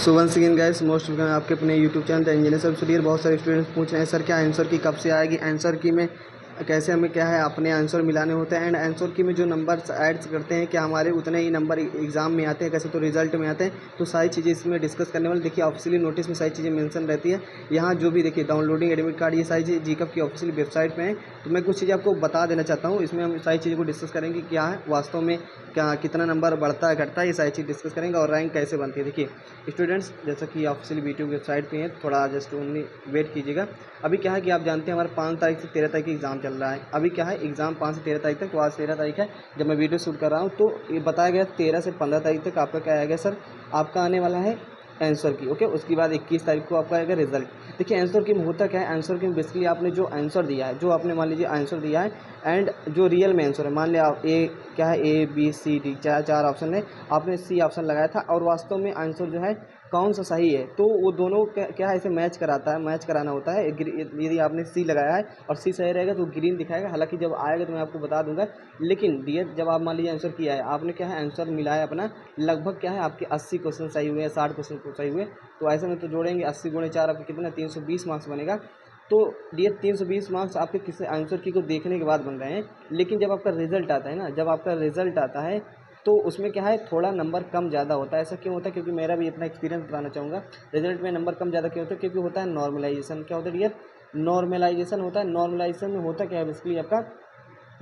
सो once again guys, most welcome आपके अपने YouTube channel the engineer sub studio. बहुत सारे स्टूडेंट्स पूछ रहे हैं सर क्या आंसर की कब से आएगी, आंसर की में कैसे हमें क्या है अपने आंसर मिलाने होते हैं, एंड आंसर की में जो नंबर्स ऐड करते हैं क्या हमारे उतने ही नंबर एग्जाम में आते हैं, कैसे तो रिजल्ट में आते हैं। तो सारी चीज़ें इसमें डिस्कस करने वाले। देखिए ऑफिशियली नोटिस में सारी चीज़ें मेंशन रहती है। यहाँ जो भी देखिए डाउनलोडिंग एडमिट कार्ड ये सारी चीज़ें जीकअप की ऑफिशियल वेबसाइट पे है। तो मैं कुछ चीज़ें आपको बता देना चाहता हूँ। इसमें हम सारी चीज़ों को डिस्कस करेंगे क्या है वास्तव में, क्या कितना नंबर बढ़ता है घटता है, ये सारी चीज़ डिस्कस करेंगे और रैंक कैसे बनती है। देखिए स्टूडेंट्स, जैसा कि ऑफिशियल वीडियो वेबसाइट पे है, थोड़ा जस्ट ओनली वेट कीजिएगा। अभी क्या है कि आप जानते हैं हमारा 5 तारीख से 13 तारीख की एग्ज़ाम चल रहा है। अभी क्या है एग्ज़ाम 5 से 13 तारीख तक, तो आज 13 तारीख है जब मैं वीडियो शूट कर रहा हूँ। तो ये बताया गया 13 से 15 तारीख तक आपका क्या आएगा सर, आपका आने वाला है आंसर की। ओके, उसके बाद 21 तारीख को आपका आएगा रिजल्ट। देखिए आंसर की में होता क्या है, आंसर की में बेसिकली आपने जो आंसर दिया है, जो आपने मान लीजिए आंसर दिया है एंड जो रियल में आंसर है, मान लिया आप ए क्या है ए बी सी डी चार ऑप्शन है, आपने सी ऑप्शन लगाया था और वास्तव में आंसर जो है कौन सा सही है, तो वो दोनों क्या है इसे मैच कराता है, मैच कराना होता है। यदि आपने सी लगाया है और सी सही रहेगा तो ग्रीन दिखाएगा। हालांकि जब आएगा तो मैं आपको बता दूंगा। लेकिन डियर, जब आप मान लीजिए आंसर किया है, आपने क्या है आंसर मिलाया अपना, लगभग क्या है आपके 80 क्वेश्चन सही हुए, 60 क्वेश्चन सही हुए, तो ऐसे में तो जोड़ेंगे 80 गुणे 4 आपके कितना 320 मार्क्स बनेगा। तो डियर 320 मार्क्स आपके किसी आंसर की को देखने के बाद बन रहे हैं। लेकिन जब आपका रिजल्ट आता है ना, जब आपका रिजल्ट आता है तो उसमें क्या है थोड़ा नंबर कम ज़्यादा होता है। ऐसा क्यों होता है, क्योंकि मेरा भी अपना एक्सपीरियंस बताना चाहूँगा। रिजल्ट में नंबर कम ज़्यादा क्यों होता है, क्योंकि होता है नॉर्मलाइजेशन। क्या होता है डियर, नॉर्मलाइजेशन होता है। नॉर्मलाइजेशन में होता क्या है बेसिकली आपका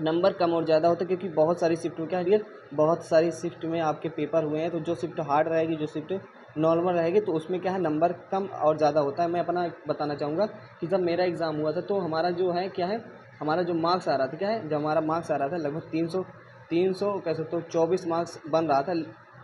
नंबर कम और ज़्यादा होता है, क्योंकि बहुत सारी शिफ्ट में क्या है डियर, बहुत सारी शिफ्ट में आपके पेपर हुए हैं। तो जो शिफ्ट हार्ड रहेगी, जो शिफ्ट नॉर्मल रहेगी, तो उसमें क्या है नंबर कम और ज़्यादा होता है। मैं अपना बताना चाहूँगा कि जब मेरा एग्ज़ाम हुआ था तो हमारा जो है क्या है, हमारा जो मार्क्स आ रहा था क्या है, जब हमारा मार्क्स आ रहा था लगभग 300 कह सकते हो 24 मार्क्स बन रहा था।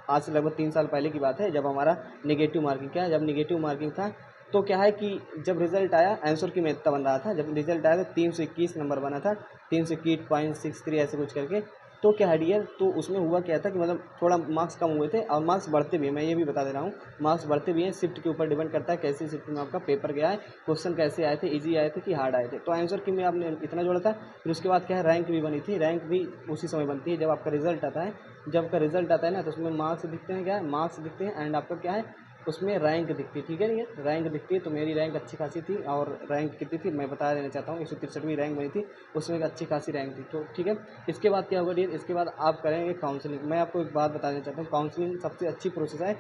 आज से लगभग 3 साल पहले की बात है, जब हमारा निगेटिव मार्किंग क्या है, जब निगेटिव मार्किंग था तो क्या है कि जब रिजल्ट आया आंसर की में इतना बन रहा था, जब रिजल्ट आया तो 321 नंबर बना था, 321.63 ऐसे कुछ करके। तो क्या है डियर, तो उसमें हुआ क्या था कि मतलब थोड़ा मार्क्स कम हुए थे और मार्क्स बढ़ते भी हैं। मैं ये भी बता दे रहा हूँ, मार्क्स बढ़ते भी हैं। शिफ्ट के ऊपर डिपेंड करता है कैसी शिफ्ट में आपका पेपर गया है, क्वेश्चन कैसे आए थे, इजी आए थे कि हार्ड आए थे। तो आंसर की में आपने इतना जोड़ा था। फिर उसके बाद क्या है रैंक भी बनी थी। रैंक भी उसी समय बनती है जब आपका रिजल्ट आता है। जब आपका रिजल्ट आता है ना तो उसमें मार्क्स दिखते हैं, क्या है मार्क्स दिखते हैं एंड आपका क्या है उसमें रैंक दिखती है। ठीक है, ये रैंक दिखती है। तो मेरी रैंक अच्छी खासी थी और रैंक कितनी थी मैं बता देना चाहता हूँ, 163वीं रैंक बनी थी, उसमें एक अच्छी खासी रैंक थी। तो ठीक है, इसके बाद क्या होगा डियर, इसके बाद आप करेंगे काउंसलिंग। मैं आपको एक बात बताना चाहता हूँ, काउंसलिंग सबसे अच्छी प्रोसेस है,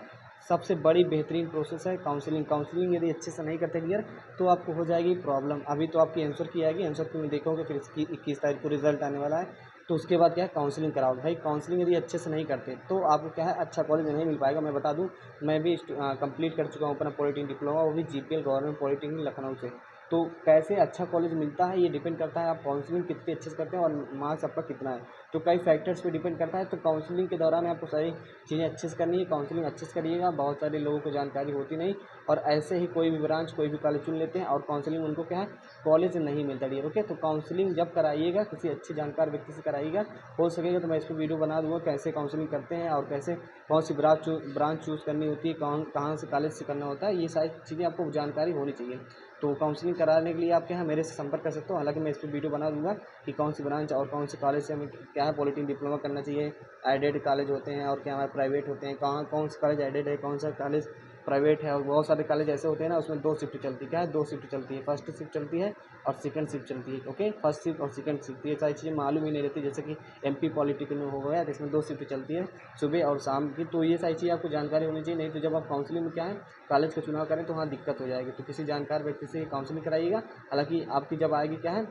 सबसे बड़ी बेहतरीन प्रोसेस है काउंसलिंग। काउंसलिंग यदि अच्छे से नहीं करते क्लियर तो आपको हो जाएगी प्रॉब्लम। अभी तो आपकी आंसर की आएगी, आंसर की में देखोगे, फिर इसकी 21 तारीख को रिजल्ट आने वाला है। तो उसके बाद क्या है काउंसलिंग कराओगे। भाई काउंसलिंग यदि अच्छे से नहीं करते तो आपको क्या है अच्छा कॉलेज नहीं मिल पाएगा। मैं बता दूं, मैं भी कंप्लीट कर चुका हूँ अपना पॉलिटेक्निक डिप्लोमा, वो भी जीपीएल गवर्नमेंट पॉलिटेक्निक लखनऊ से। तो कैसे अच्छा कॉलेज मिलता है ये डिपेंड करता है आप काउंसलिंग कितने अच्छे से करते हैं और मार्क्स आपका कितना है। तो कई फैक्टर्स पे डिपेंड करता है। तो काउंसलिंग के दौरान आपको सारी चीज़ें अच्छे से करनी है। काउंसलिंग अच्छे से करिएगा, बहुत सारे लोगों को जानकारी होती नहीं और ऐसे ही कोई भी ब्रांच कोई भी कॉलेज चुन लेते हैं और काउंसलिंग उनको क्या है कॉलेज नहीं मिलता डियर। ओके, तो काउंसलिंग जब कराइएगा किसी अच्छे जानकार व्यक्ति से कराइएगा। हो सकेगा तो मैं इस पर वीडियो बना दूंगा कैसे काउंसलिंग करते हैं और कैसे कौन सी ब्रांच चूज़ करनी होती है, कौन कहाँ से कॉलेज से करना होता है, ये सारी चीज़ें आपको जानकारी होनी चाहिए। तो काउंसलिंग कराने के लिए आप क्या है मेरे से संपर्क कर सकते हो। हालांकि मैं इस पर वीडियो बना दूंगा कि कौन सी ब्रांच और कौन से कॉलेज से हमें क्या है पॉलिटेक्निक डिप्लोमा करना चाहिए। एडेड कॉलेज होते हैं और क्या हमारे प्राइवेट होते हैं, कहाँ कौन सा कॉलेज एडेड है, कौन सा कॉलेज प्राइवेट है। और बहुत सारे कॉलेज ऐसे होते हैं ना उसमें 2 शिफ्ट चलती है। क्या है 2 शिफ्ट चलती है, फर्स्ट शिफ्ट चलती है और सेकंड शिफ्ट चलती है। ओके, फर्स्ट शिफ्ट और सेकंड शिफ्ट ये सारी चीज़ें मालूम ही नहीं रहती। जैसे कि एमपी पॉलिटेक्निक में हो गया जिसमें 2 शिफ्ट चलती है, सुबह और शाम की। तो ये सारी चीज़ें आपको जानकारी होनी चाहिए, नहीं तो जब आप काउंसलिंग में क्या है कॉलेज का चुनाव करें तो वहाँ दिक्कत हो जाएगी। तो किसी जानकार व्यक्ति से काउंसलिंग कराइएगा। हालांकि आपकी जब आएगी क्या है,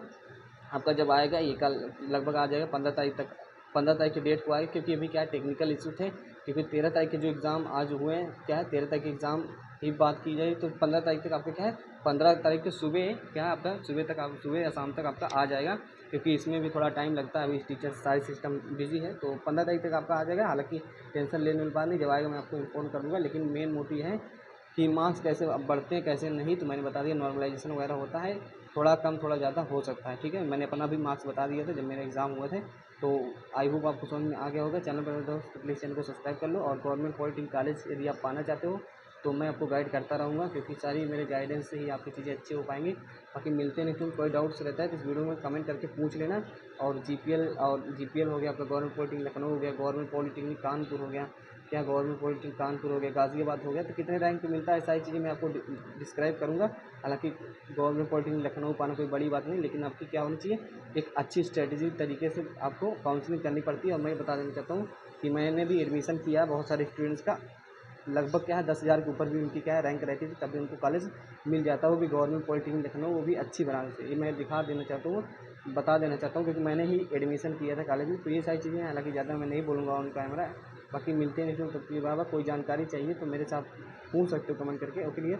आपका जब आएगा ये कल लगभग आ जाएगा 15 तारीख तक, 15 तारीख की डेट को आएगा। क्योंकि अभी क्या है टेक्निकल इशू थे, क्योंकि 13 तारीख के जो एग्ज़ाम आज हुए हैं क्या है 13 तारीख के एग्ज़ाम की बात की जाए तो 15 तारीख तक आपका क्या है 15 तारीख के सुबह क्या है आपका सुबह तक आप सुबह या शाम तक आपका आ जाएगा। क्योंकि इसमें भी थोड़ा टाइम लगता है, अभी टीचर सारी सिस्टम बिजी है। तो 15 तारीख तक आपका आ जाएगा। हालांकि टेंशन लेने वाली बात नहीं, जब आएगा मैं आपको इन्फॉर्म कर दूँगा। लेकिन मेन मोटिव है कि मार्क्स कैसे अब बढ़ते हैं कैसे नहीं, तो मैंने बता दिया नॉर्मलाइजेशन वगैरह होता है, थोड़ा कम थोड़ा ज़्यादा हो सकता है। ठीक है, मैंने अपना भी मार्क्स बता दिया था जब मेरे एग्ज़ाम हुए थे। तो आई होप आपको समझ में आ गया होगा। चैनल पर दोस्त प्लीज़ चैनल को सब्सक्राइब कर लो और गवर्नमेंट पॉलिटेक्निक कॉलेज यदि आप पाना चाहते हो तो मैं आपको गाइड करता रहूँगा, क्योंकि सारी मेरे गाइडेंस से ही आपकी चीज़ें अच्छी हो पाएंगी। बाकी मिलते नहीं, तुम कोई डाउट्स रहता है तो इस वीडियो में कमेंट करके पूछ लेना। और जीपीएल हो गया आपका गवर्नमेंट पॉलिटेक्निक लखनऊ हो गया, गवर्नमेंट पॉलिटेक्निक कानपुर हो गया, क्या गवर्नमेंट पॉलिटेक्निक कानपुर हो गया, गाज़ियाबाद हो गया, तो कितने रैंक पे मिलता है, सारी चीज़ें मैं आपको डिस्क्राइब करूँगा। हालाँकि गवर्नमेंट पॉलिटेक्निक लखनऊ पाना कोई बड़ी बात नहीं, लेकिन आपकी क्या होनी चाहिए, एक अच्छी स्ट्रैटेजी तरीके से आपको काउंसलिंग करनी पड़ती है। और मैं बता देना चाहता हूँ कि मैंने भी एडमिशन किया है बहुत सारे स्टूडेंट्स का, लगभग क्या है 10,000 के ऊपर भी उनकी क्या है रैंक रहती थी, तब भी उनको कॉलेज मिल जाता है, वो भी गवर्नमेंट पॉलिटेक्निक लखनऊ, वो भी अच्छी ब्रांच से। ये मैं दिखा देना चाहता हूँ, बता देना चाहता हूँ, क्योंकि मैंने ही एडमिशन किया था कॉलेज में। तो ये सारी चीज़ें हैं, हालाँकि ज़्यादा मैं नहीं बोलूँगा ऑन कैमरा। बाकी मिलते हैं नेक्स्ट में, तब तक के लिए बाय बाय। कोई जानकारी चाहिए तो मेरे साथ पूछ सकते हो कमेंट करके। Okay dear.